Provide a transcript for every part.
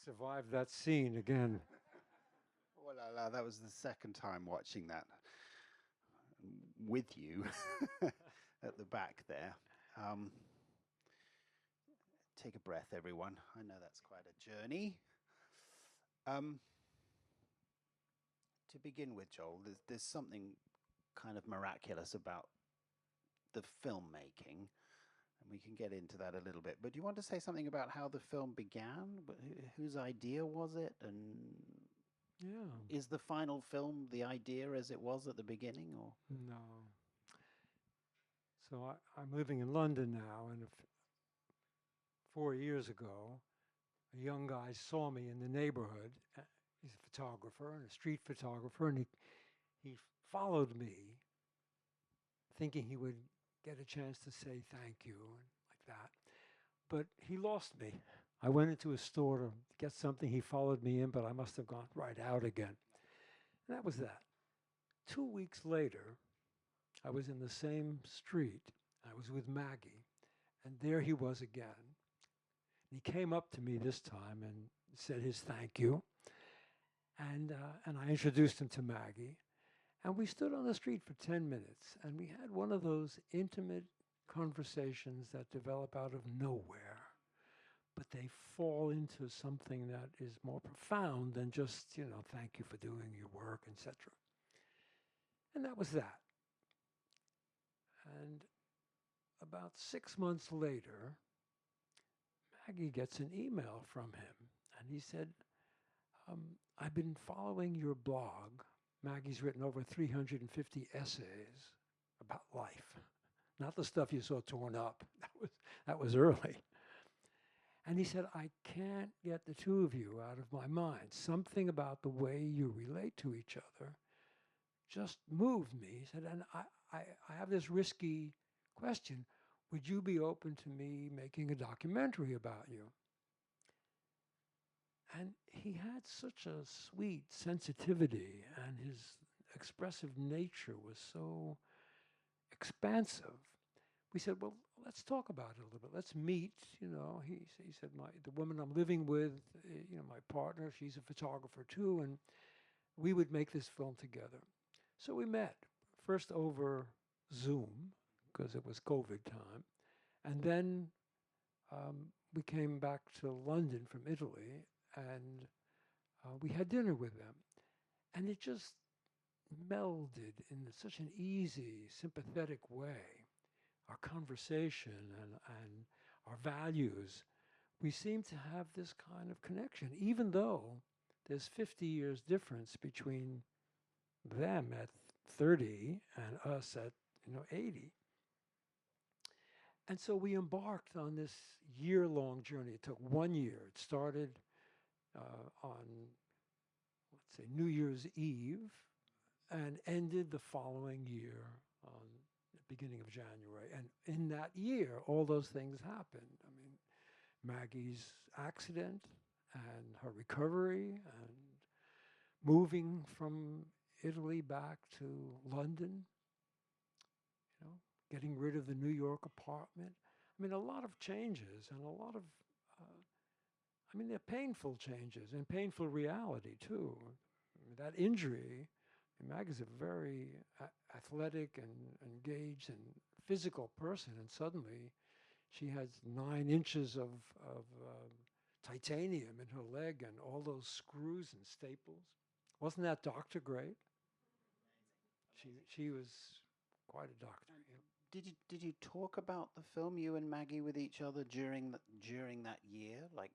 survived that scene again. Oh la la, that was the second time watching that with you at the back there. Um, take a breath, everyone. I know that's quite a journey. Um, to begin with, Joel, there's something kind of miraculous about the filmmaking, and we can get into that a little bit. But do you want to say something about how the film began? Whose idea was it? And Yeah. is the final film the idea as it was at the beginning, or? No. So I'm living in London now, and 4 years ago, a young guy saw me in the neighborhood. He's a photographer and a street photographer, and he followed me, thinking he would get a chance to say thank you and like that. But he lost me. I went into a store to get something. He followed me in, but I must have gone right out again. And that was that. 2 weeks later, I was in the same street. I was with Maggie, and there he was again. He came up to me this time and said his thank you. And I introduced him to Maggie. And we stood on the street for 10 minutes, and we had one of those intimate conversations that develop out of nowhere, but they fall into something that is more profound than just, thank you for doing your work, etc. And that was that. And about 6 months later, Maggie gets an email from him, and he said, I've been following your blog. Maggie's written over 350 essays about life, not the stuff you saw torn up. That was early. And he said, I can't get the two of you out of my mind. Something about the way you relate to each other just moved me. He said, and I have this risky question. Would you be open to me making a documentary about you? And he had such a sweet sensitivity, and his expressive nature was so expansive. We said, well, let's talk about it a little bit. Let's meet. He said, the woman I'm living with, my partner, she's a photographer too, and we would make this film together. So we met, first over Zoom, because it was COVID time, and then we came back to London from Italy, and we had dinner with them. And it just melded in such an easy, sympathetic way. Our conversation and our values, we seem to have this kind of connection, even though there's 50 years difference between them at 30 and us at 80. And so we embarked on this year-long journey. It took 1 year. It started on, let's say, New Year's Eve, and ended the following year on the beginning of January. And in that year, all those things happened. I mean, Maggie's accident and her recovery and moving from Italy back to London, getting rid of the New York apartment. I mean, a lot of changes and a lot of, they're painful changes and painful reality too. I mean, that injury, Maggie's a very athletic and engaged and physical person, and suddenly she has 9 inches of titanium in her leg and all those screws and staples. Wasn't that doctor great? She was quite a doctor. Yeah. Did you talk about the film, you and Maggie, with each other during that year, like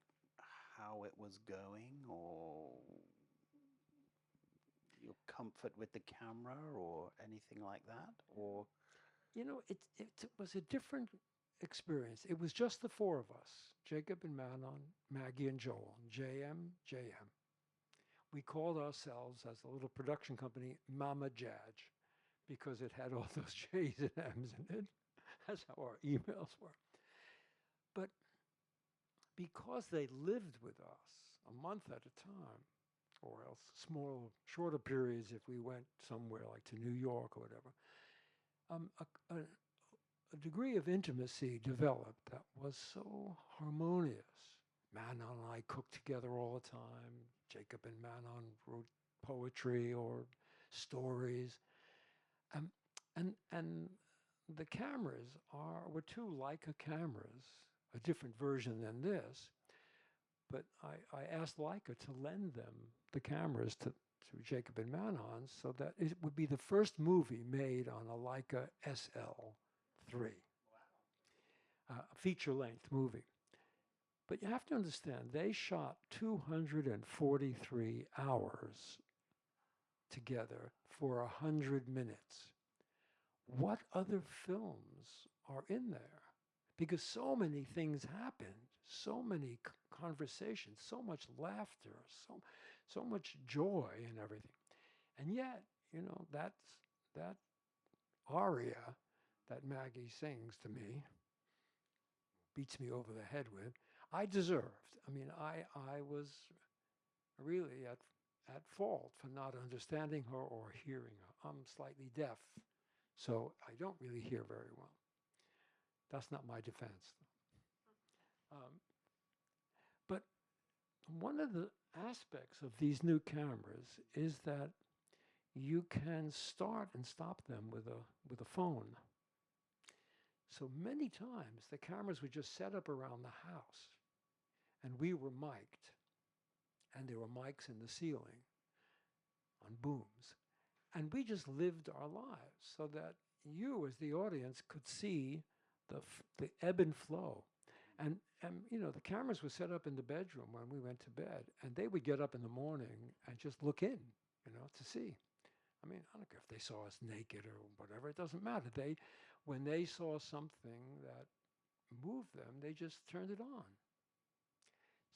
how it was going, or your comfort with the camera, or anything like that, or? It was a different experience. It was just the 4 of us, Jacob and Manon, Maggie and Joel, JM. We called ourselves, as a little production company, Mama Jaj, because it had all those J's and M's in it. That's how our emails were. But because they lived with us a month at a time, or else shorter periods if we went somewhere like to New York or whatever, a degree of intimacy developed that was so harmonious Manon and I cooked together all the time. Jacob and Manon wrote poetry or stories. And the cameras were two Leica cameras, a different version than this. But I asked Leica to lend them the cameras to Jacob and Manon so that it would be the first movie made on a Leica SL3, a feature-length movie. But you have to understand, they shot 243 hours together for 100 minutes. What other films are in there? Because so many things happened, so many conversations, so much laughter, so much joy and everything. And yet, you know, that aria that Maggie sings to me, beats me over the head with, I deserved. I mean, I was really at fault for not understanding her or hearing her. I'm slightly deaf, so I don't really hear very well. That's not my defense. But one of the aspects of these new cameras is that you can start and stop them with a phone. So many times the cameras were just set up around the house, and we were mic'd, and there were mics in the ceiling on booms. And we just lived our lives so that you, as the audience, could see the ebb and flow. And you know, the cameras were set up in the bedroom when we went to bed, and they would get up in the morning and just look in, you know, to see. I mean, I don't care if they saw us naked or whatever, it doesn't matter. When they saw something that moved them, they just turned it on.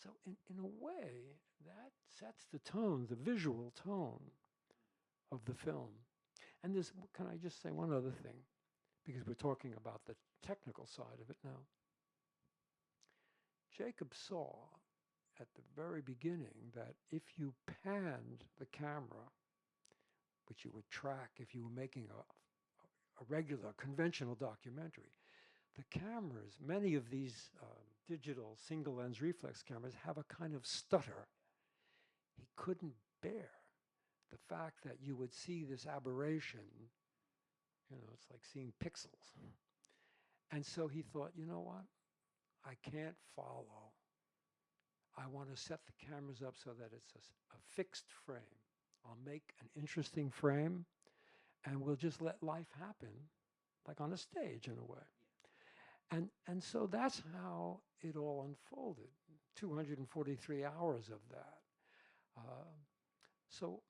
So in a way, that sets the tone, the visual tone of the film. And can I just say one other thing? Because we're talking about the technical side of it now. Jacob saw at the very beginning that if you panned the camera, which you would track if you were making a regular, conventional documentary, the cameras, many of these digital single lens reflex cameras have a kind of stutter. He couldn't bear the fact that you would see this aberration. You know, it's like seeing pixels. And so he thought, you know what? I can't follow. I want to set the cameras up so that it's a fixed frame. I'll make an interesting frame, and we'll just let life happen, like on a stage in a way. And so that's how it all unfolded, 243 hours of that. So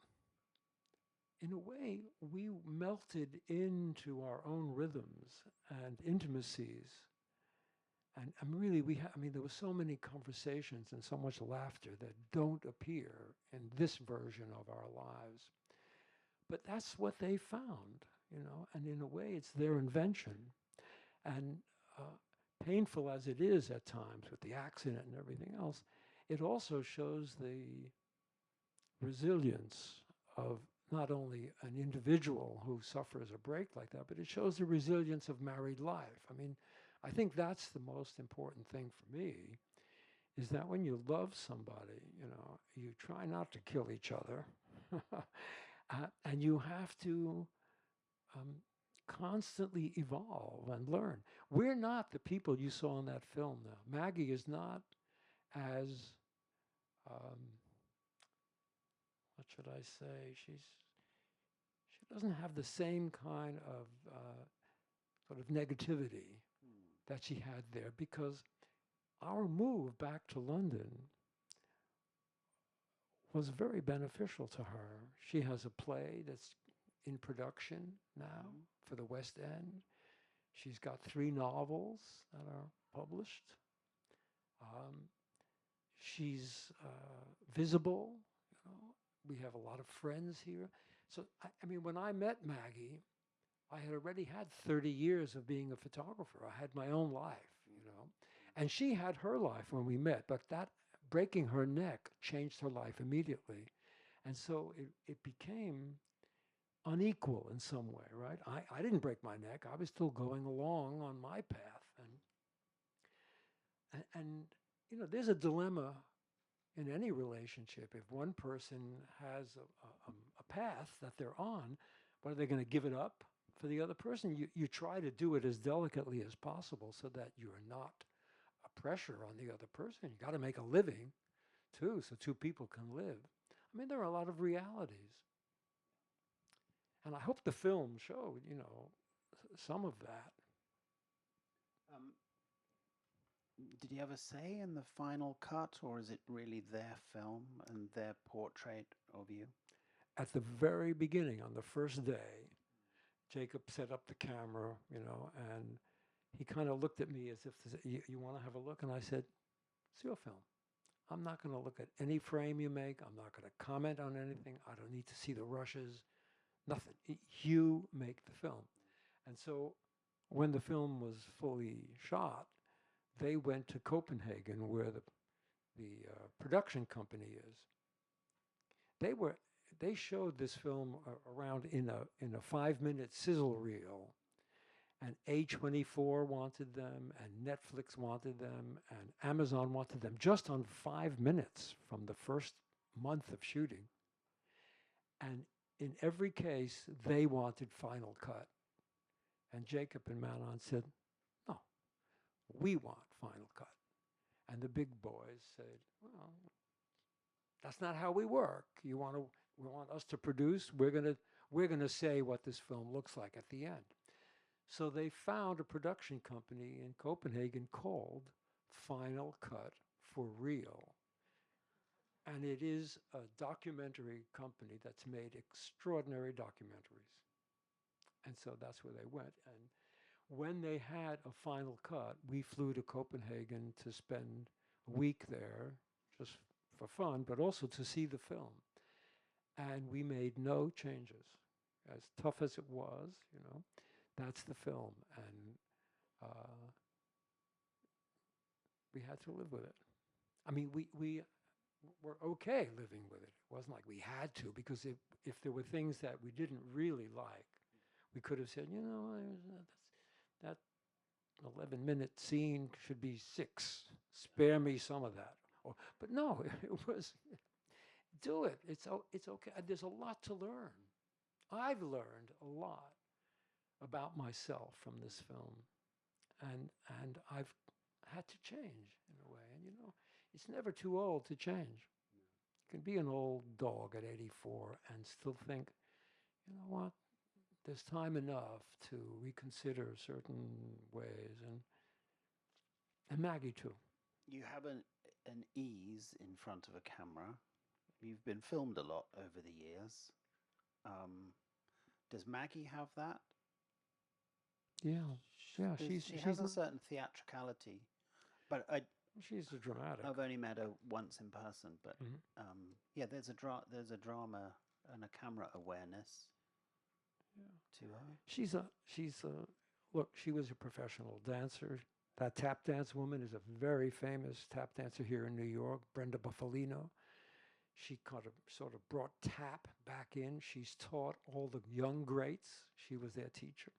in a way, we melted into our own rhythms and intimacies. And really, there were so many conversations and so much laughter that don't appear in this version of our lives. But that's what they found, you know, and in a way, it's their invention. And painful as it is at times with the accident and everything else, it also shows the resilience of not only an individual who suffers a break like that, but it shows the resilience of married life. I mean, I think that's the most important thing for me, is that when you love somebody, you know, you try not to kill each other, and you have to constantly evolve and learn. We're not the people you saw in that film now. Maggie is not as, what should I say? She doesn't have the same kind of sort of negativity that she had there, because our move back to London was very beneficial to her. She has a play that's in production now for the West End. She's got 3 novels that are published. She's visible. You know, we have a lot of friends here. So, I mean, when I met Maggie, I had already had 30 years of being a photographer. I had my own life, you know. And she had her life when we met, but that breaking her neck changed her life immediately. And so it became unequal in some way, right? I didn't break my neck. I was still going along on my path. And there's a dilemma in any relationship. If one person has a path that they're on, what are they going to give it up for the other person? You try to do it as delicately as possible so that you're not a pressure on the other person. You got to make a living too, so two people can live. I mean, there are a lot of realities. And I hope the film showed, some of that. Um, did you have a say in the final cut, or is it really their film and their portrait of you? At the very beginning, on the first day, Jacob set up the camera, and he kind of looked at me as if to say, you want to have a look? And I said, it's your film. I'm not going to look at any frame you make. I'm not going to comment on anything. I don't need to see the rushes, nothing. You make the film. And so when the film was fully shot, they went to Copenhagen, where the production company is. They showed this film around in a 5-minute sizzle reel, and A24 wanted them, and Netflix wanted them, and Amazon wanted them, just on 5 minutes from the first month of shooting. And in every case, they wanted final cut. And Jacob and Manon said, no, we want final cut. And the big boys said, well, that's not how we work. We want us to produce. We're gonna say what this film looks like at the end. So they found a production company in Copenhagen called Final Cut for Real. And it is a documentary company that's made extraordinary documentaries. And so that's where they went. And when they had a final cut, we flew to Copenhagen to spend a week there, just for fun, but also to see the film. And we made no changes. As tough as it was, that's the film. And we had to live with it. I mean, we were okay living with it. It wasn't like we had to, because if there were things that we didn't really like, we could have said, that 11-minute scene should be 6. Spare me some of that. But no, it was, do it. It's okay. There's a lot to learn. I've learned a lot about myself from this film, and I've had to change in a way. And it's never too old to change. You can be an old dog at 84 and still think, you know what? There's time enough to reconsider certain ways, and Maggie too. You have an ease in front of a camera. You've been filmed a lot over the years. Does Maggie have that? Yeah. She has a certain theatricality, but she's a dramatic. I've only met her once in person, but Mm-hmm. yeah, there's a drama and a camera awareness. To her. Look, she was a professional dancer. That tap dance woman is a very famous tap dancer here in New York, Brenda Buffalino. She sort of brought tap back in. She's taught all the young greats. She was their teacher.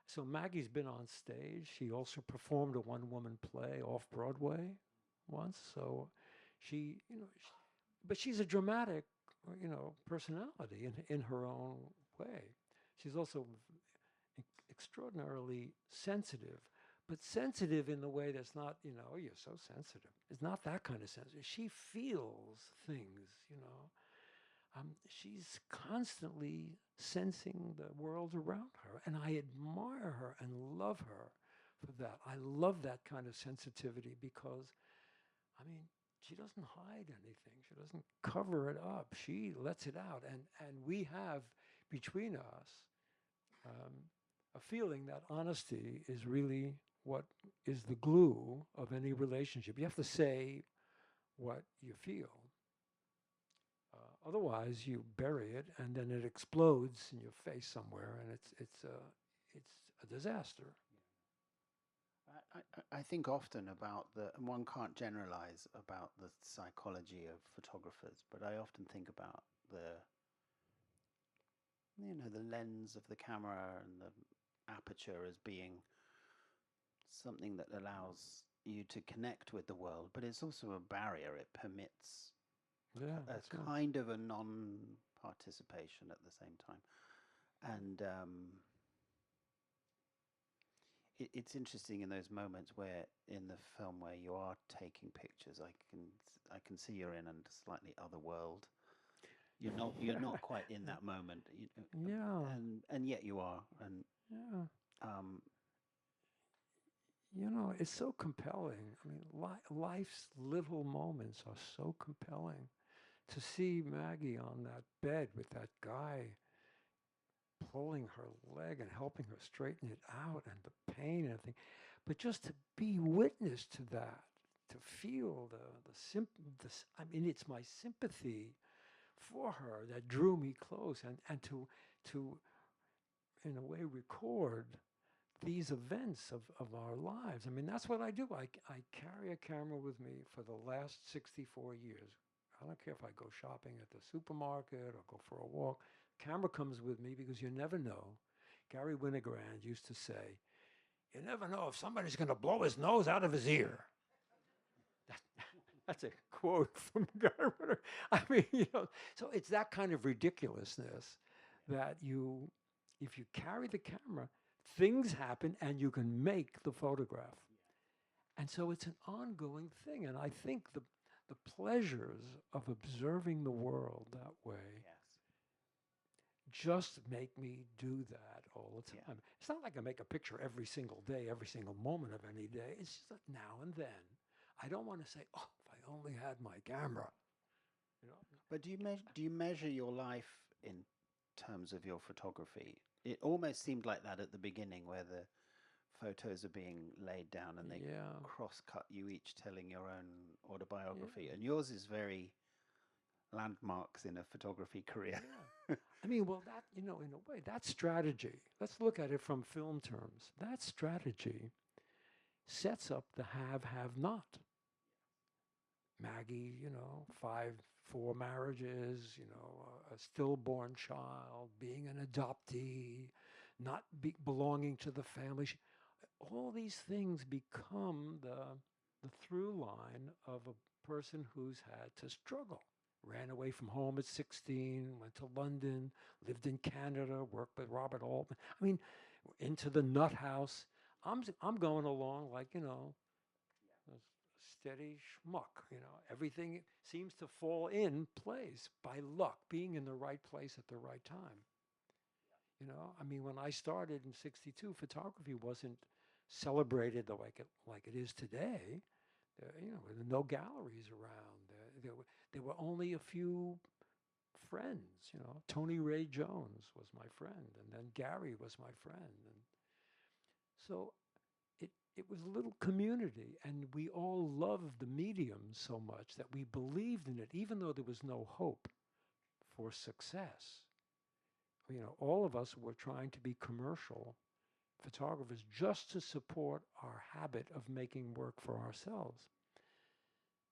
So Maggie's been on stage. She also performed a one-woman play off Broadway once. So but she's a dramatic, personality in her own way. She's also extraordinarily sensitive, but sensitive in the way that's not, you're so sensitive. It's not that kind of sensitive. She feels things, she's constantly sensing the world around her, and I admire her and love her for that. I love that kind of sensitivity because, she doesn't hide anything. She doesn't cover it up. She lets it out, and we have between us a feeling that honesty is really what is the glue of any relationship. You have to say what you feel. Otherwise, you bury it, and then it explodes in your face somewhere, and it's a disaster. I think often about and one can't generalize about the psychology of photographers, but I often think about the lens of the camera and the aperture as being something that allows you to connect with the world, but it's also a barrier. It permits Yeah, a that's right. kind of a non-participation at the same time. And it's interesting in those moments where in the film where you are taking pictures, I can see you're in a slightly other world. You're not quite in that moment, Yeah, and yet you are. And yeah. um, You know, it's so compelling. I mean, life's little moments are so compelling. To see Maggie on that bed with that guy pulling her leg and helping her straighten it out and the pain and everything, but just to be witness to that, to feel I mean, it's my sympathy for her that drew me close, and to in a way record these events of our lives. I mean, that's what I do. I carry a camera with me for the last 64 years. I don't care if I go shopping at the supermarket or go for a walk. Camera comes with me because you never know. Gary Winogrand used to say, you never know if somebody's going to blow his nose out of his ear. That's a quote from Gary Winogrand. I mean, so it's that kind of ridiculousness that if you carry the camera, things happen and you can make the photograph. And so it's an ongoing thing. And I think the pleasures of observing the world that way yes, just make me do that all the yeah. time. It's not like I make a picture every single day, every single moment of any day. It's just that now and then. I don't want to say, oh, if I only had my camera. You know? But do you measure your life in terms of your photography? It almost seemed like that at the beginning, where the photos are being laid down and they Yeah. cross-cut you each telling your own autobiography. Yeah. And yours is very landmarks in a photography career. Yeah. I mean, well, that, in a way, that's strategy. Let's look at it from film terms. That strategy sets up the have not. Maggie, four marriages, a stillborn child, being an adoptee, not belonging to the family. All these things become the through line of a person who's had to struggle. Ran away from home at 16, went to London, lived in Canada, worked with Robert Altman. I mean, into the nut house. I'm going along like, a steady schmuck. Everything seems to fall in place by luck, being in the right place at the right time. I mean, when I started in '62, photography wasn't celebrated like it is today. There were no galleries around. There were only a few friends. Tony Ray Jones was my friend, and then Gary was my friend, and so it was a little community, and we all loved the medium so much that we believed in it, even though there was no hope for success. All of us were trying to be commercial photographers just to support our habit of making work for ourselves.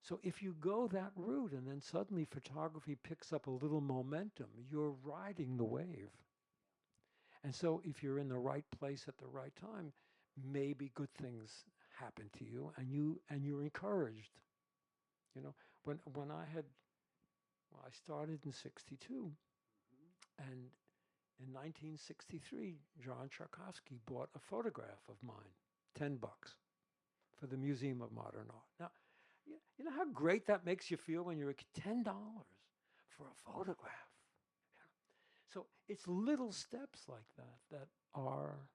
So if you go that route and then suddenly photography picks up a little momentum, you're riding the wave. And so if you're in the right place at the right time, maybe good things happen to you and you're encouraged. When I started in '62, and in 1963, John Tchaikovsky bought a photograph of mine, $10 for the Museum of Modern Art. Now, you know how great that makes you feel when you're $10 for a photograph. So it's little steps like that that are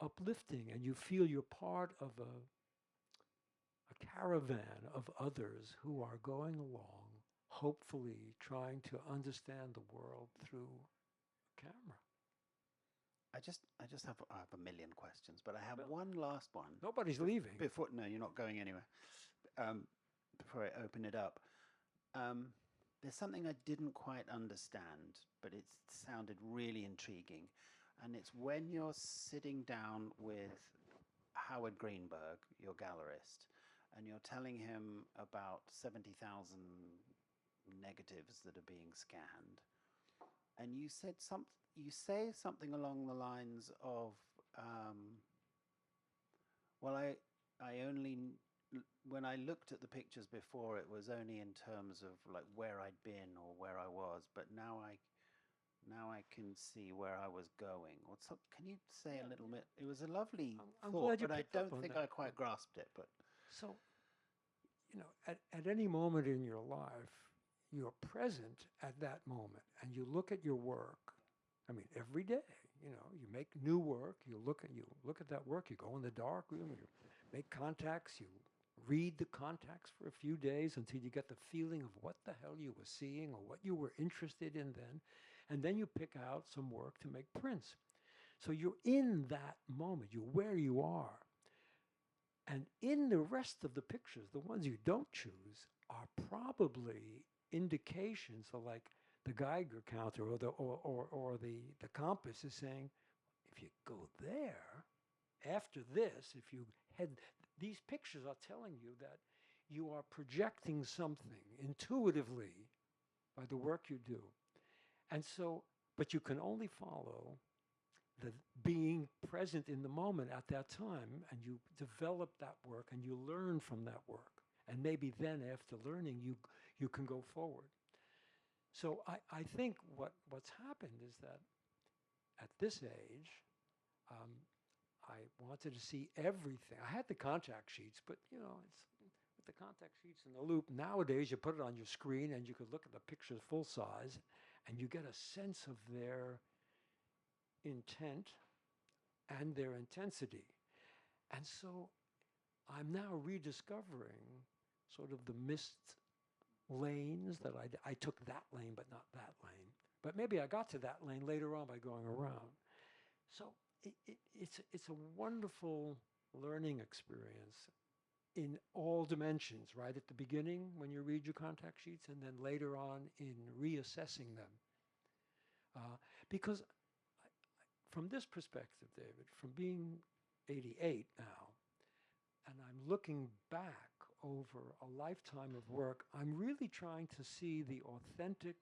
uplifting, and you feel you're part of a caravan of others who are going along, hopefully trying to understand the world through a camera. I just have a million questions, but I have Well, one last one. Nobody's leaving. No, you're not going anywhere. Before I open it up, there's something I didn't quite understand, but it sounded really intriguing. And it's when you're sitting down with Howard Greenberg, your gallerist, and you're telling him about 70,000 negatives that are being scanned, and you say something along the lines of, well, I only when I looked at the pictures before, it was only in terms of like where I'd been or where I was, but now I can see where I was going. Can you say a little bit? It was a lovely I'm thought, glad you but I picked up don't on think that. I quite grasped it. But So, at any moment in your life, you're present at that moment and you look at your work. I mean, every day, you make new work, you look at that work, you go in the dark room, you make contacts, you read the contacts for a few days until you get the feeling of what the hell you were seeing or what you were interested in then. And then you pick out some work to make prints. So you're in that moment, you're where you are. And in the rest of the pictures, the ones you don't choose are probably indications of like the Geiger counter or the compass is saying, if you go there, after this, if you head, these pictures are telling you that you are projecting something intuitively by the work you do. And so, but you can only follow the being present in the moment at that time, and you develop that work and you learn from that work. And maybe then after learning, you can go forward. So I think what's happened is that at this age, I wanted to see everything. I had the contact sheets, but it's with the contact sheets in the loop. Nowadays, you put it on your screen and you could look at the pictures full size, and you get a sense of their intent and their intensity. And so I'm now rediscovering sort of the missed lanes that I took that lane, but not that lane. But maybe I got to that lane later on by going around. So it's a wonderful learning experience in all dimensions, right at the beginning when you read your contact sheets, and then later on in reassessing them. Because from this perspective, David, from being 88 now, and I'm looking back over a lifetime of work, I'm really trying to see the authentic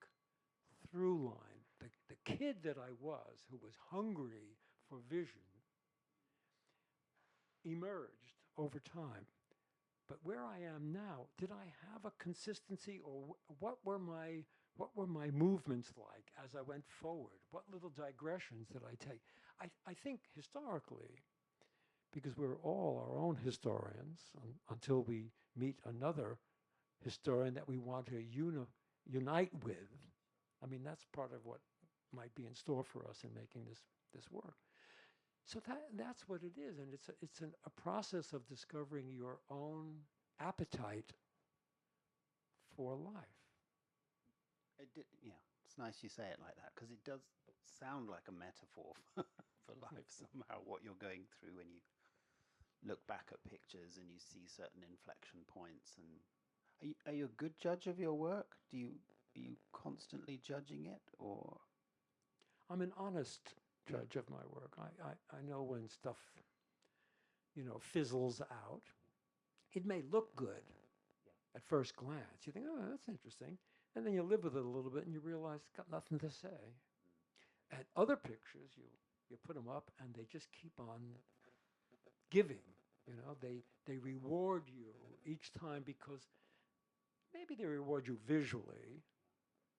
through line. The kid that I was, who was hungry for vision, emerged over time. But where I am now, did I have a consistency, or what were my movements like as I went forward? What little digressions did I take? I think historically, because we're all our own historians until we meet another historian that we want to unite with. I mean, that's part of what might be in store for us in making this work. So that's what it is, and it's a process of discovering your own appetite for life. Yeah, it's nice you say it like that, because it does sound like a metaphor for life somehow, what you're going through when you look back at pictures and you see certain inflection points. And are you a good judge of your work? Are you constantly judging it, or? I'm an honest judge of my work. I know when stuff, fizzles out. It may look good at first glance. You think, oh, that's interesting. And then you live with it a little bit and you realize it's got nothing to say. At other pictures, you put them up and they just keep on giving. They reward you each time, because maybe they reward you visually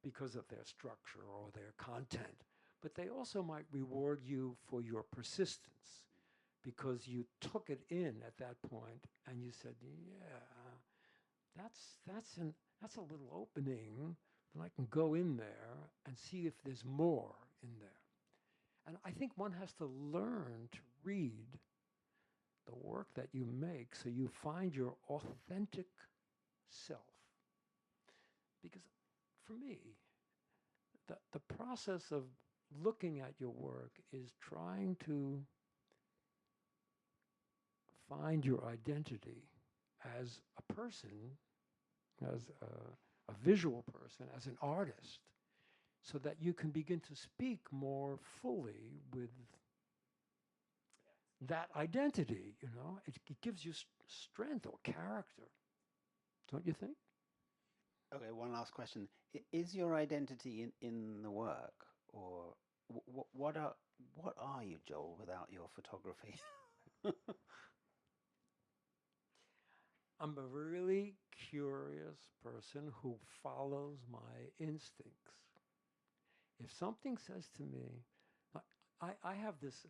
because of their structure or their content, but they also might reward you for your persistence, because you took it in at that point and you said, yeah, that's a little opening, and I can go in there and see if there's more in there. And I think one has to learn to read the work that you make so you find your authentic self. Because for me, the process of looking at your work is trying to find your identity as a person, as a visual person, as an artist, so that you can begin to speak more fully with that identity. It gives you strength or character, don't you think? Okay, one last question. Is your identity in the work, or what are you, Joel, without your photography? I'm a really curious person who follows my instincts. If something says to me, I have this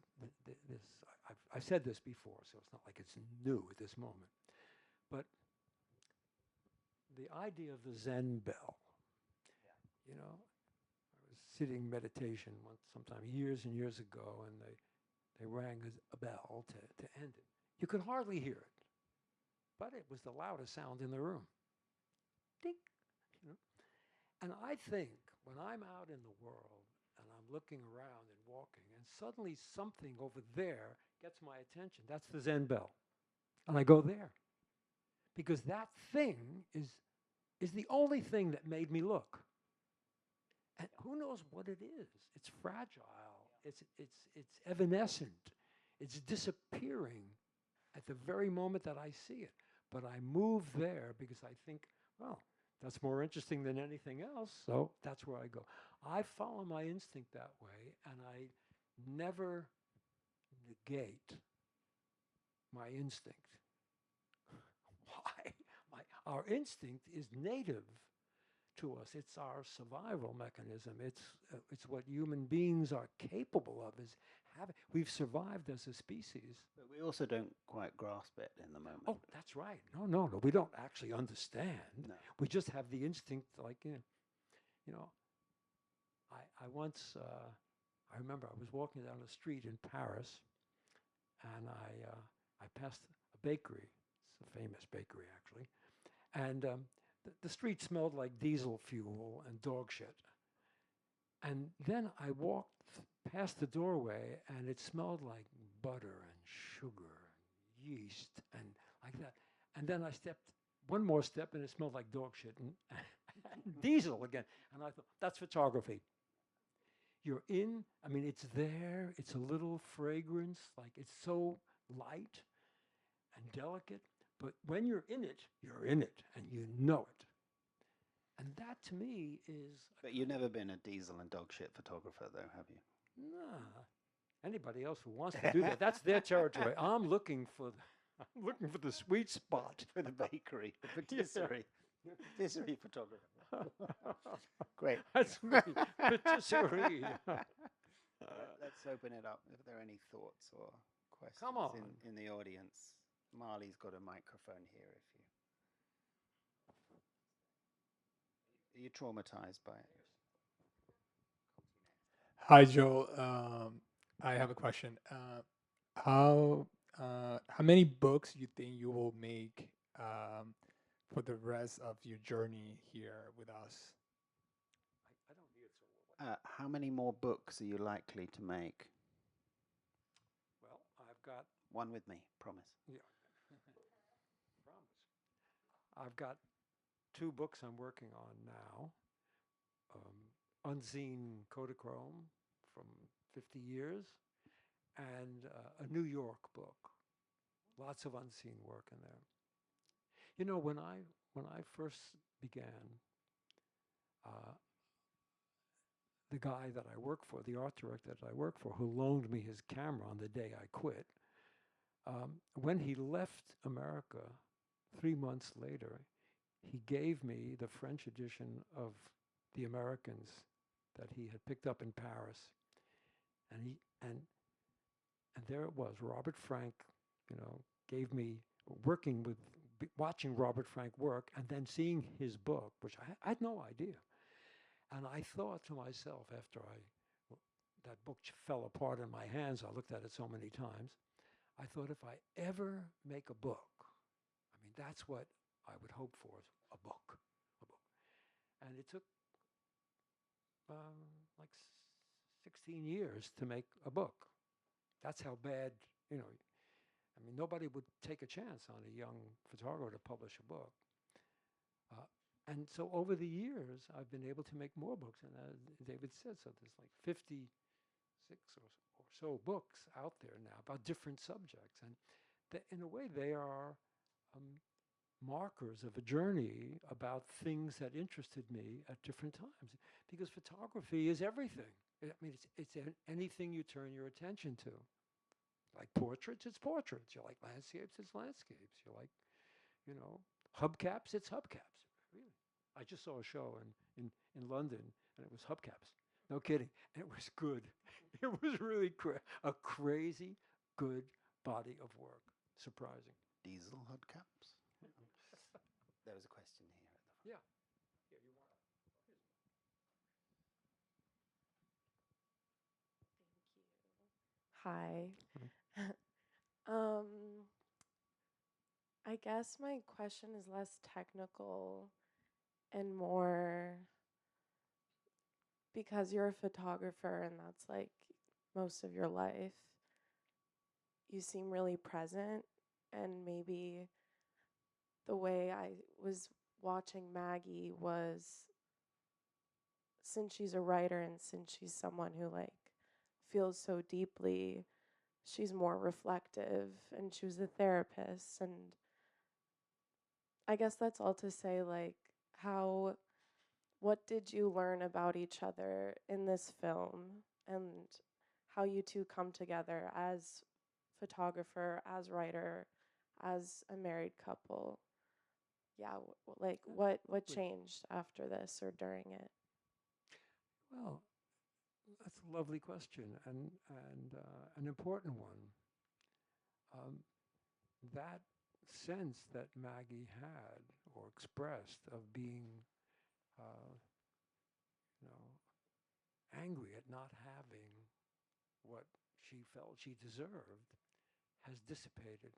I've said this before, so it's not like it's new at this moment, but the idea of the Zen bell, you know, I was sitting meditation once, sometime years and years ago, and they rang a bell to end it. You could hardly hear it, but it was the loudest sound in the room. Ding, you know. And I think when I'm out in the world and I'm looking around and walking, and suddenly something over there gets my attention, that's the Zen bell. And I go there because that thing is the only thing that made me look. And who knows what it is? It's fragile. It's evanescent. It's disappearing at the very moment that I see it. But I move there because I think, well, that's more interesting than anything else, so that's where I go. I follow my instinct that way, and I never negate my instinct. Why? Our instinct is native to us. It's our survival mechanism. It's what human beings are capable of. Is having. We've survived as a species. But we also don't quite grasp it in the moment. Oh, that's right. No. We don't actually understand. No. We just have the instinct, like you know. I once I remember I was walking down the street in Paris, and I passed a bakery. It's a famous bakery actually, and the street smelled like diesel fuel and dog shit. And then I walked past the doorway, and it smelled like butter and sugar and yeast and like that. And then I stepped one more step, and it smelled like dog shit and diesel again. And I thought, that's photography. You're in, I mean, it's there. It's a little fragrance, like it's so light and delicate. But when you're in it, and you know it. And that to me is. But you've never been a diesel and dog shit photographer, though, have you? Nah. Anybody else who wants to do that, that's their territory. I'm looking for the sweet spot. For the bakery, the patisserie. Patisserie photographer. Great. That's me. Patisserie. Let's open it up. If there are any thoughts or questions Come on. in the audience. Marley's got a microphone here. Are you traumatized by it? Hi, Joel. I have a question. How many books you think you will make for the rest of your journey here with us? I don't need it so well. How many more books are you likely to make? Well, I've got. One with me, promise. Yeah. Promise. I've got 2 books I'm working on now. Unseen Kodachrome from 50 years, and a New York book. Lots of unseen work in there. You know, when I first began, the guy that I work for, the art director that I work for, who loaned me his camera on the day I quit, when he left America 3 months later, he gave me the French edition of The Americans that he had picked up in Paris. And there it was. Robert Frank, gave me watching Robert Frank work and then seeing his book, which I had no idea. And I thought to myself after that book fell apart in my hands, I looked at it so many times, I thought if I ever make a book, I mean, that's what I would hope for, is a book. And it took like 16 years to make a book. That's how bad, I mean, nobody would take a chance on a young photographer to publish a book. And so over the years, I've been able to make more books. And as David said, so there's like 56 or so books out there now about different subjects. And in a way, they are markers of a journey about things that interested me at different times. Because photography is everything. I mean, it's anything you turn your attention to. Like portraits, it's portraits. You like landscapes, it's landscapes. You like, you know, hubcaps, it's hubcaps. Really. I just saw a show in London, and it was hubcaps. No kidding. And it was good. It was really a crazy good body of work. Surprising. Diesel hubcaps. There was a question here at the front. Yeah. Yeah, you want Hi. um, I guess my question is less technical and more because you're a photographer and that's like most of your life. You seem really present, and maybe the way I was watching Maggie was, since she's a writer and since she's someone who like feels so deeply, she's more reflective, and she was a therapist. And I guess that's all to say, like, what did you learn about each other in this film, and how you two come together as photographer, as writer, as a married couple? Yeah, like what changed after this or during it? Well, that's a lovely question and an important one. That sense that Maggie had or expressed of being, you know, angry at not having what she felt she deserved has dissipated.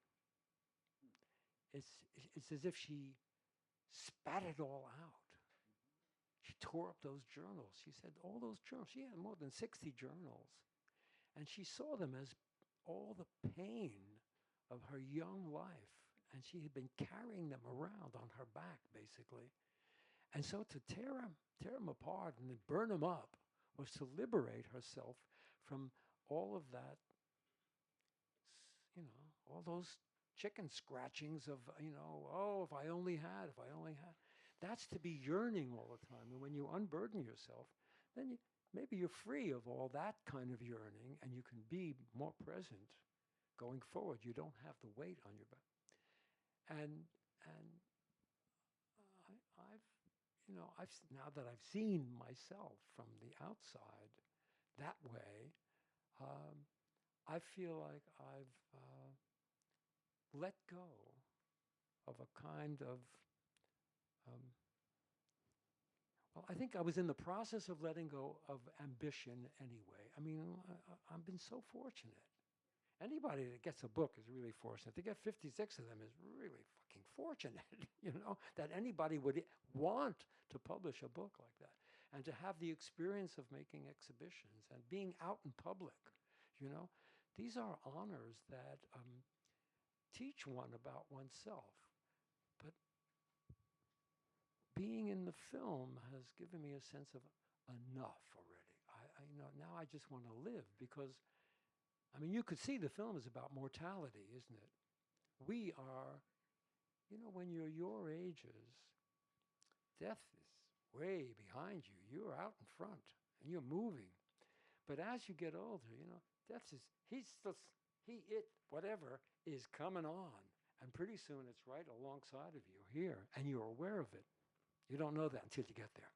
It's as if she spat it all out. She tore up those journals. She said all those journals, she had more than 60 journals. And she saw them as all the pain of her young life. And she had been carrying them around on her back, basically. And so to tear them apart and then burn them up was to liberate herself from all of that, you know, all those chicken scratchings of, you know, oh, if I only had, if I only had. That's to be yearning all the time. And when you unburden yourself, then maybe you're free of all that kind of yearning and you can be more present going forward. You don't have the weight on your back. And I've, you know, now that I've seen myself from the outside that way, I feel like I've let go of a kind of, well, I think I was in the process of letting go of ambition anyway. I mean, I've been so fortunate. Anybody that gets a book is really fortunate. To get 56 of them is really fucking fortunate, you know, that anybody would want to publish a book like that. And to have the experience of making exhibitions and being out in public, you know, these are honors that teach one about oneself. But being in the film has given me a sense of enough already. I you know, now I just want to live because, I mean, you could see the film is about mortality, isn't it? We are, you know, when you're your ages, death is way behind you. You're out in front and you're moving. But as you get older, you know, death is, whatever is coming on. And pretty soon it's right alongside of you here, and you're aware of it. You don't know that until you get there.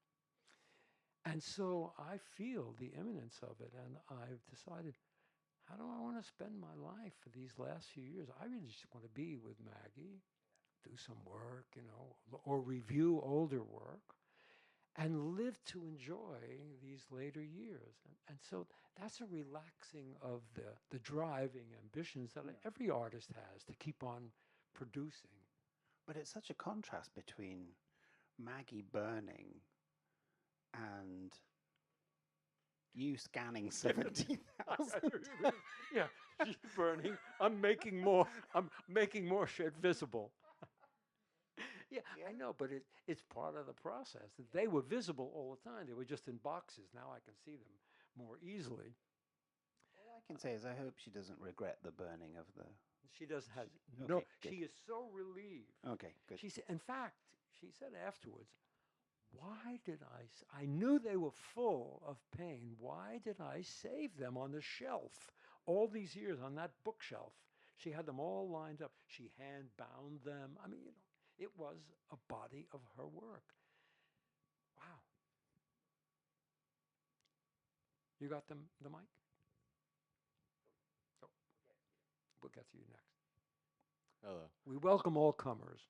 And so I feel the imminence of it, and I've decided, how do I want to spend my life for these last few years? I really just want to be with Maggie, do some work, you know, or review older work, and live to enjoy these later years. And so that's a relaxing of the driving ambitions that every artist has to keep on producing. But it's such a contrast between Maggie burning and you scanning 17,000. Yeah, she's burning. I'm making more shit visible. Yeah, I know, but it's part of the process. They were visible all the time. They were just in boxes. Now I can see them more easily. All I can say is I hope she doesn't regret the burning of the... She doesn't have, Okay, no, good. she is so relieved. Okay, good. She said, in fact, she said afterwards, why did I knew they were full of pain. Why did I save them on the shelf all these years on that bookshelf? She had them all lined up. She hand bound them. I mean, you know, It was a body of her work. Wow. You got the mic? Oh, we'll get to you next. Hello. We welcome all comers.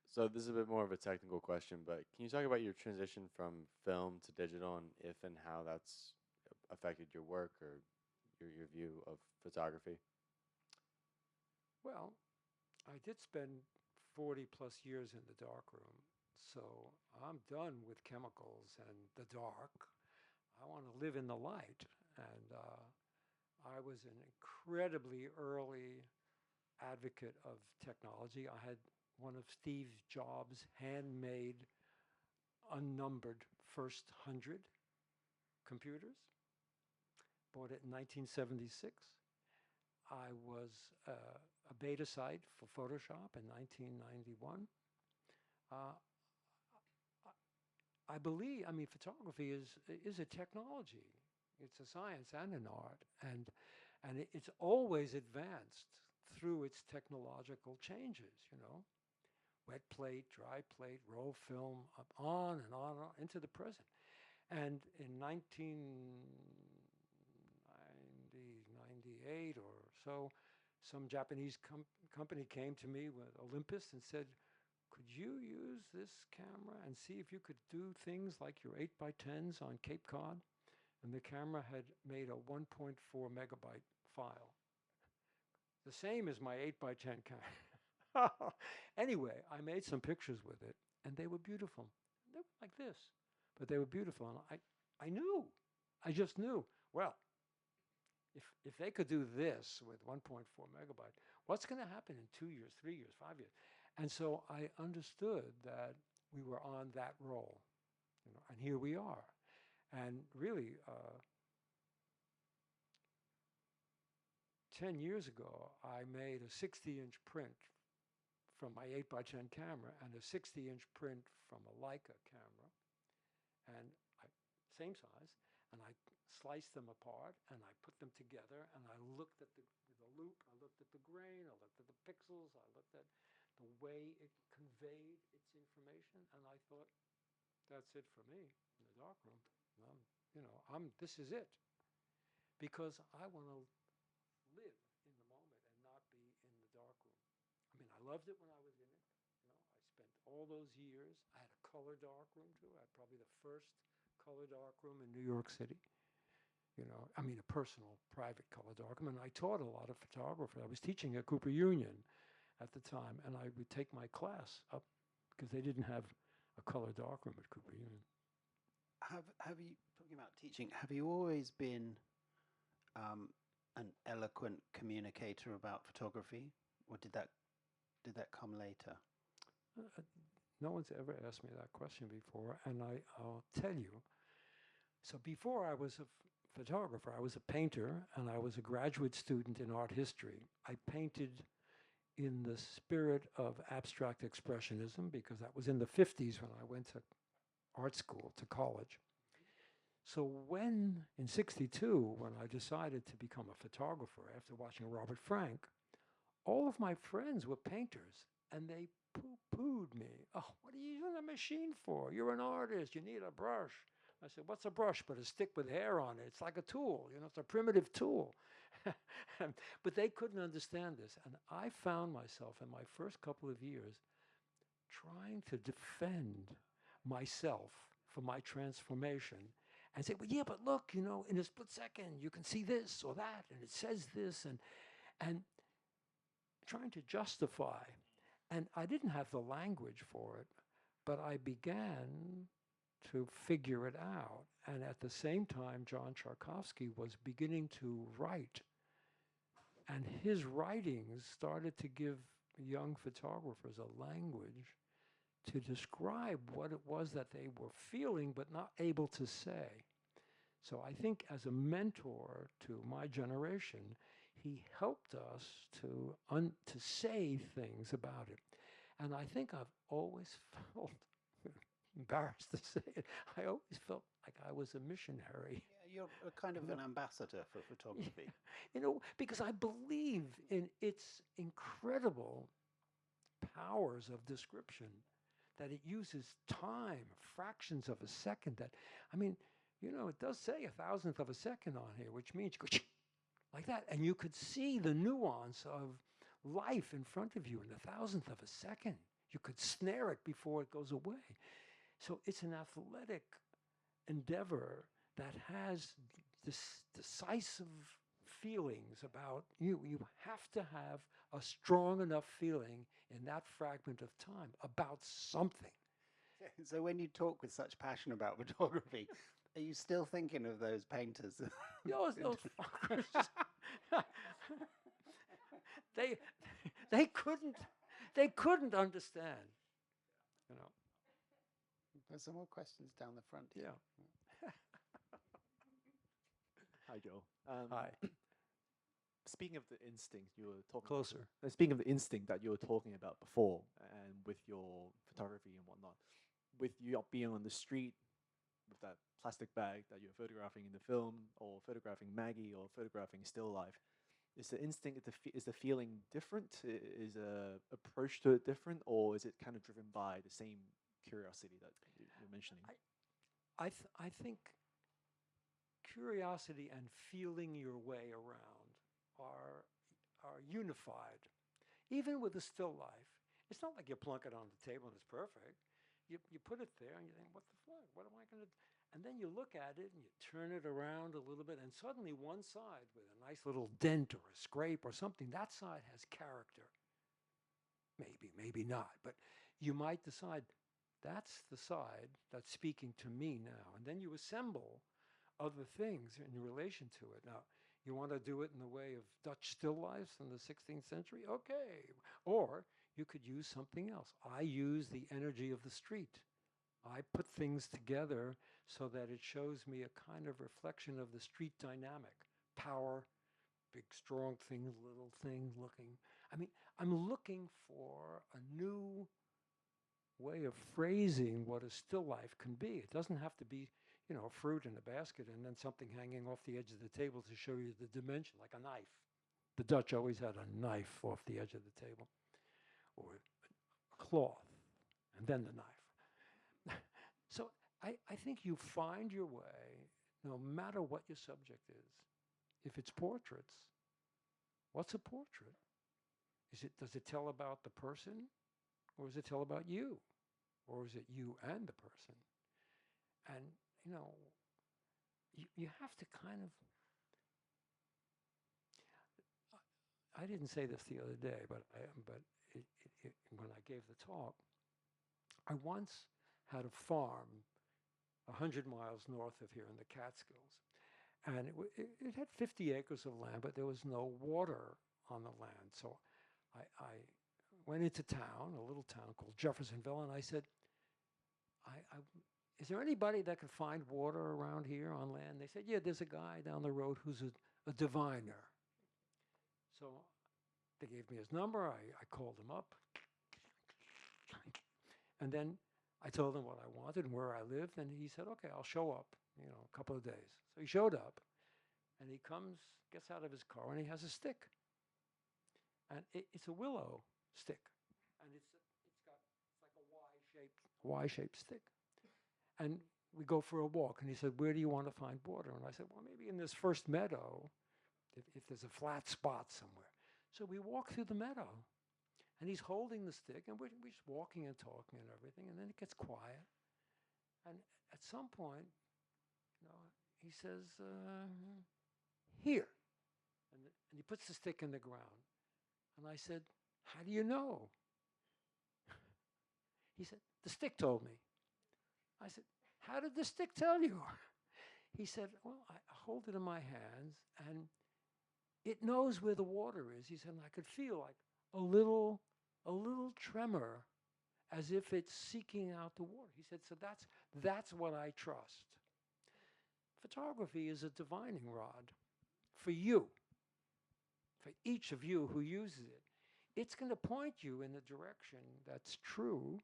So this is a bit more of a technical question, but can you talk about your transition from film to digital and if and how that's affected your work or your view of photography? Well, I did spend 40 plus years in the darkroom, so I'm done with chemicals and the dark. I want to live in the light. And I was an incredibly early advocate of technology. I had one of Steve Jobs' handmade, unnumbered first 100 computers. Bought it in 1976. I was a beta site for Photoshop in 1991. I believe, I mean, photography is a technology. It's a science and an art, and it's always advanced through its technological changes. You know, wet plate, dry plate, roll film, up on and on into the present. And in 1998 or so, some Japanese company came to me with Olympus and said, could you use this camera and see if you could do things like your 8x10s on Cape Cod? And the camera had made a 1.4 megabyte file. The same as my 8x10 camera. Anyway, I made some pictures with it, and they were beautiful. They were like this, but they were beautiful. And I knew, I just knew, well, if they could do this with 1.4 megabyte, what's going to happen in 2 years, 3 years, 5 years? And so I understood that we were on that roll, you know, and here we are. And really, 10 years ago, I made a 60-inch print from my 8x10 camera and a 60-inch print from a Leica camera, and same size, and I sliced them apart, and I put them together, and I looked at the loop, I looked at the grain, I looked at the pixels, I looked at the way it conveyed its information, and I thought, that's it for me in the darkroom. You know, this is it, because I want to live in the moment and not be in the darkroom. I mean, I loved it when I was in it. You know, I spent all those years. I had a color darkroom too. I had probably the first color darkroom in New York City. You know, I mean, a personal, private color darkroom. And I taught a lot of photography. I was teaching at Cooper Union at the time, and I would take my class up because they didn't have a color darkroom at Cooper Union. Have you, talking about teaching, have you always been an eloquent communicator about photography, or did that come later? No one's ever asked me that question before, and I'll tell you. So before I was a photographer, I was a painter, and I was a graduate student in art history. I painted in the spirit of abstract expressionism because that was in the 50s when I went to art school, to college. So when, in 62, when I decided to become a photographer after watching Robert Frank, all of my friends were painters, and they poo-pooed me. Oh, what are you using a machine for? You're an artist, you need a brush. I said, what's a brush but a stick with hair on it? It's like a tool, you know, it's a primitive tool. But they couldn't understand this. And I found myself in my first couple of years trying to defend myself for my transformation and say, well, yeah, but look, you know, in a split second, you can see this or that, and it says this, and trying to justify. And I didn't have the language for it, but I began to figure it out. And at the same time, John Tchaikovsky was beginning to write. And his writings started to give young photographers a language to describe what it was that they were feeling but not able to say. So I think as a mentor to my generation, he helped us to say things about it. And I think I've always felt, embarrassed to say it, I always felt like I was a missionary. Yeah, you're a kind of an ambassador for photography. Yeah, you know, because I believe in its incredible powers of description, that it uses time, fractions of a second. That, I mean, you know, it does say 1,000th of a second on here, which means like that. And you could see the nuance of life in front of you in 1,000th of a second. You could snare it before it goes away. So it's an athletic endeavor that has this decisive feelings about you. You have to have a strong enough feeling in that fragment of time about something. So when you talk with such passion about photography, are you still thinking of those painters? Those fuckers. they couldn't understand. You know. There's some more questions down the front here. Yeah. Hi, Joe. Hi. Speaking of the instinct you were talking Closer. speaking of the instinct that you were talking about before, and with your photography and whatnot, with you being on the street with that plastic bag that you're photographing in the film, or photographing Maggie, or photographing still life, is the instinct, is the feeling different? Is the approach to it different, or is it kind of driven by the same curiosity that you're mentioning? I think curiosity and feeling your way around are unified. Even with a still life, it's not like you plunk it on the table and it's perfect. You put it there and you think, what the fuck? What am I going to do? And then you look at it and you turn it around a little bit, and suddenly one side with a nice little dent or a scrape or something, that side has character. Maybe, maybe not. But you might decide, that's the side that's speaking to me now. And then you assemble other things in relation to it. Now, you want to do it in the way of Dutch still lifes in the 16th century? Okay. Or you could use something else. I use the energy of the street. I put things together so that it shows me a kind of reflection of the street dynamic. Power, big, strong things, little things looking. I mean, I'm looking for a new way of phrasing what a still life can be. It doesn't have to be, you know, fruit in a basket and then something hanging off the edge of the table to show you the dimension, like a knife. The Dutch always had a knife off the edge of the table, or a cloth, and then the knife. So I think you find your way, no matter what your subject is. If it's portraits, what's a portrait? Does it tell about the person, or does it tell about you? Or is it you and the person? And, you know, you have to kind of, I didn't say this the other day, but when I gave the talk, I once had a farm 100 miles north of here in the Catskills. And it had 50 acres of land, but there was no water on the land. So I went into town, a little town called Jeffersonville, and I said, is there anybody that can find water around here on land? They said, yeah, there's a guy down the road who's a diviner. So they gave me his number. I called him up. And then I told him what I wanted and where I lived, and he said, okay, I'll show up, you know, a couple of days. So he showed up, and he comes, gets out of his car, and he has a stick. And it's a willow stick. And it's like a Y-shaped stick. And we go for a walk, and he said, where do you want to find water? And I said, well, maybe in this first meadow, if there's a flat spot somewhere. So we walk through the meadow, and he's holding the stick, and we're just walking and talking and everything, and then it gets quiet. And at some point, you know, he says, here. And he puts the stick in the ground. And I said, how do you know? He said, the stick told me. I said, how did the stick tell you? He said, well, I hold it in my hands, and it knows where the water is. He said, and I could feel like a little tremor as if it's seeking out the water. He said, so that's what I trust. Photography is a divining rod for you, for each of you who uses it. It's going to point you in the direction that's true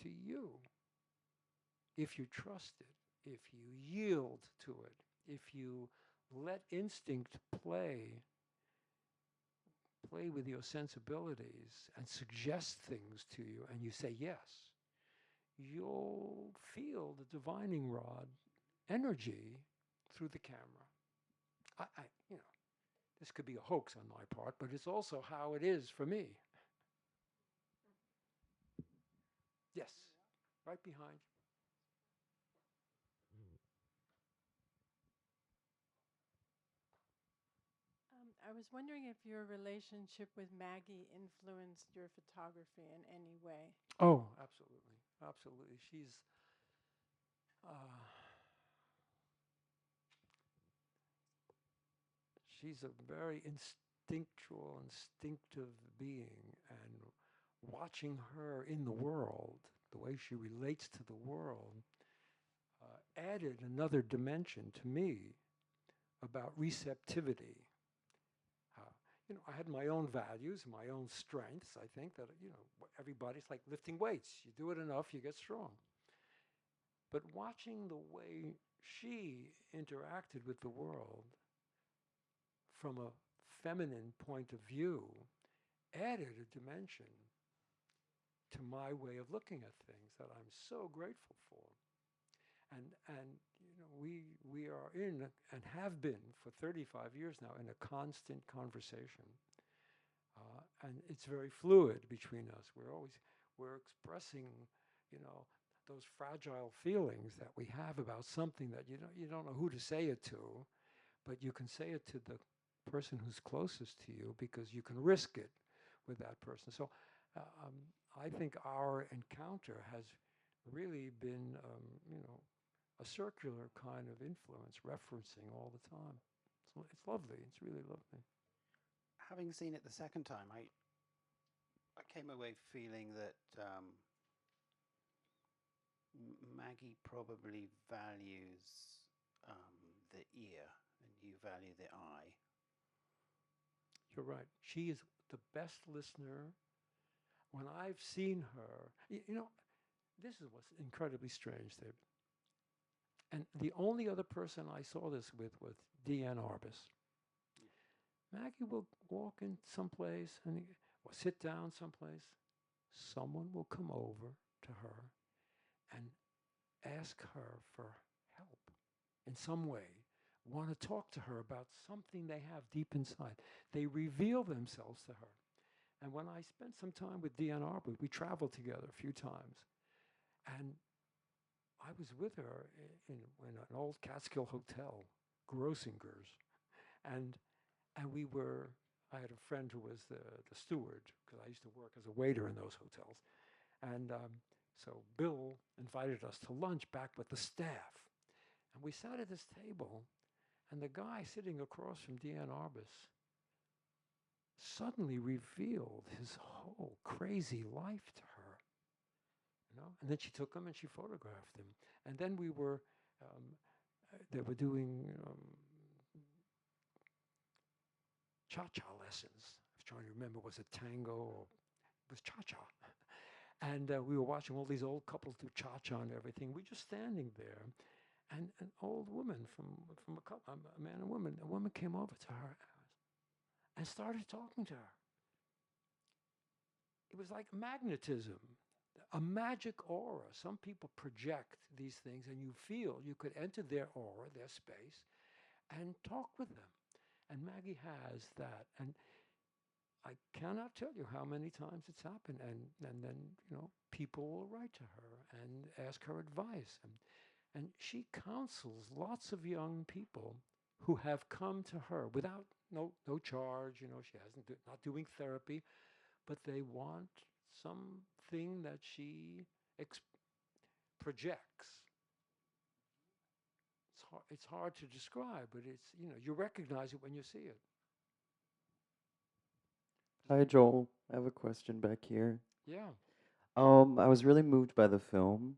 to you. If you trust it, if you yield to it, if you let instinct play play with your sensibilities and suggest things to you, and you say yes, you'll feel the divining rod energy through the camera. This could be a hoax on my part, but it's also how it is for me. Yes, right behind you. I was wondering if your relationship with Maggie influenced your photography in any way. Oh, absolutely, absolutely. Uh, she's a very instinctive being, and watching her in the world, the way she relates to the world, added another dimension to me about receptivity. I had my own values, my own strengths. I think that, everybody's like lifting weights. You do it enough, you get strong. But watching the way she interacted with the world from a feminine point of view added a dimension to my way of looking at things that I'm so grateful for. And we are in and have been for 35 years now in a constant conversation. And it's very fluid between us. We're expressing, those fragile feelings that we have about something that you don't know who to say it to, but you can say it to the person who's closest to you because you can risk it with that person. So I think our encounter has really been, a circular kind of influence, referencing all the time. It's lovely. It's really lovely. Having seen it the second time, I came away feeling that Maggie probably values the ear, and you value the eye. You're right. She is the best listener. When I've seen her, this is what's incredibly strange, David. And the only other person I saw this with was Deanne Arbus. Maggie will walk in someplace or sit down someplace. Someone will come over to her and ask her for help in some way, want to talk to her about something they have deep inside. They reveal themselves to her. And when I spent some time with Deanne Arbus, we traveled together a few times. And I was with her in an old Catskill hotel, Grossinger's. And I had a friend who was the steward, because I used to work as a waiter in those hotels. And so Bill invited us to lunch back with the staff. And we sat at this table, and the guy sitting across from Deanne Arbus suddenly revealed his whole crazy life to her. And then she took him and she photographed him. And then they were doing cha-cha lessons. I was trying to remember, was it tango or it was cha-cha? And we were watching all these old couples do cha-cha and everything. We were just standing there. And an old woman from a couple, a man and woman, a woman came over to her and started talking to her. It was like magnetism, a magic aura. Some people project these things, and you feel you could enter their aura, their space, and talk with them. And Maggie has that. And I cannot tell you how many times it's happened. And then, people will write to her and ask her advice. And she counsels lots of young people who have come to her without no charge. She not doing therapy, but they want something that she projects. It's hard to describe, but it's, you recognize it when you see it. Hi, Joel. I have a question back here. Yeah. I was really moved by the film,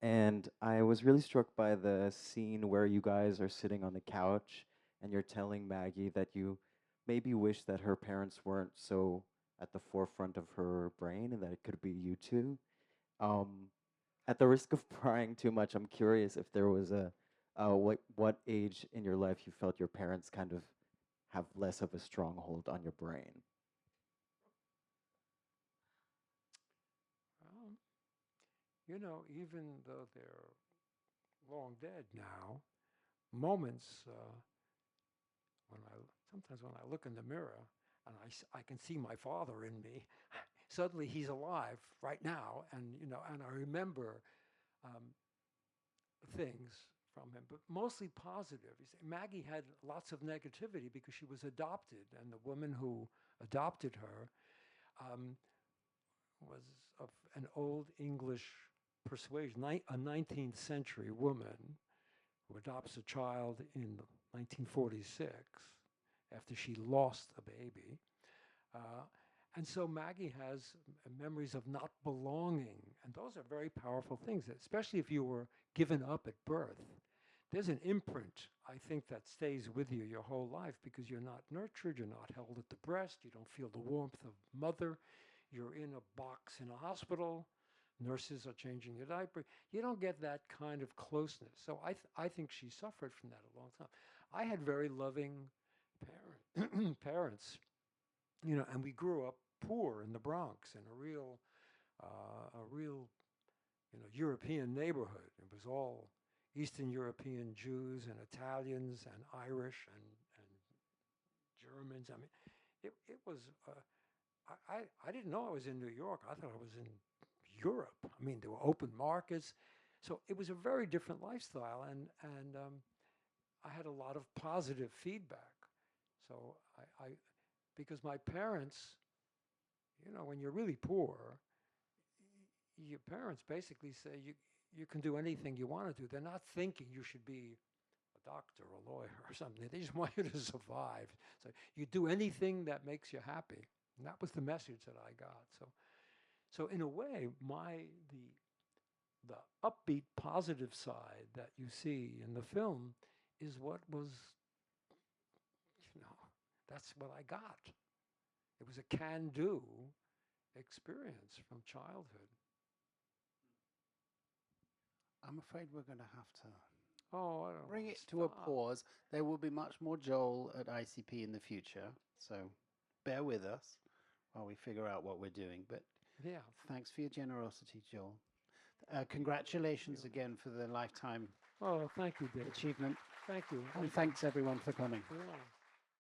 and I was really struck by the scene where you guys are sitting on the couch and you're telling Maggie that you maybe wish that her parents weren't so at the forefront of her brain and that it could be you two. Um, at the risk of prying too much, I'm curious if there was what age in your life you felt your parents kind of have less of a stronghold on your brain? Well, you know, even though they're long dead now, moments sometimes when I look in the mirror and I can see my father in me, suddenly he's alive right now, and you know, and I remember things from him, but mostly positive. You see, Maggie had lots of negativity because she was adopted, and the woman who adopted her was of an old English persuasion, a 19th century woman who adopts a child in 1946 after she lost a baby. And so Maggie has memories of not belonging, and those are very powerful things, especially if you were given up at birth. There's an imprint, I think, that stays with you your whole life because you're not nurtured, you're not held at the breast, you don't feel the warmth of mother, you're in a box in a hospital, nurses are changing your diaper. You don't get that kind of closeness. So I think she suffered from that a long time. I had very loving parents, you know, and we grew up poor in the Bronx in a real, you know, European neighborhood. It was all Eastern European Jews and Italians and Irish and Germans. I mean, it was, I didn't know I was in New York. I thought I was in Europe. I mean, there were open markets. So it was a very different lifestyle, and I had a lot of positive feedback. So because my parents, you know, when you're really poor, your parents basically say you can do anything you want to do. They're not thinking you should be a doctor or a lawyer or something. They just want you to survive. So you do anything that makes you happy. And that was the message that I got. So in a way, the upbeat, positive side that you see in the film is what was, you know, that's what I got. It was a can-do experience from childhood. I'm afraid we're going to have to Oh, I don't bring wanna it to a stop. pause. There will be much more Joel at ICP in the future, so bear with us while we figure out what we're doing. But Yeah. thanks for your generosity, Joel. Congratulations again for the lifetime Oh, thank you, Dave. achievement. Thank you. And thanks everyone for coming. Yeah.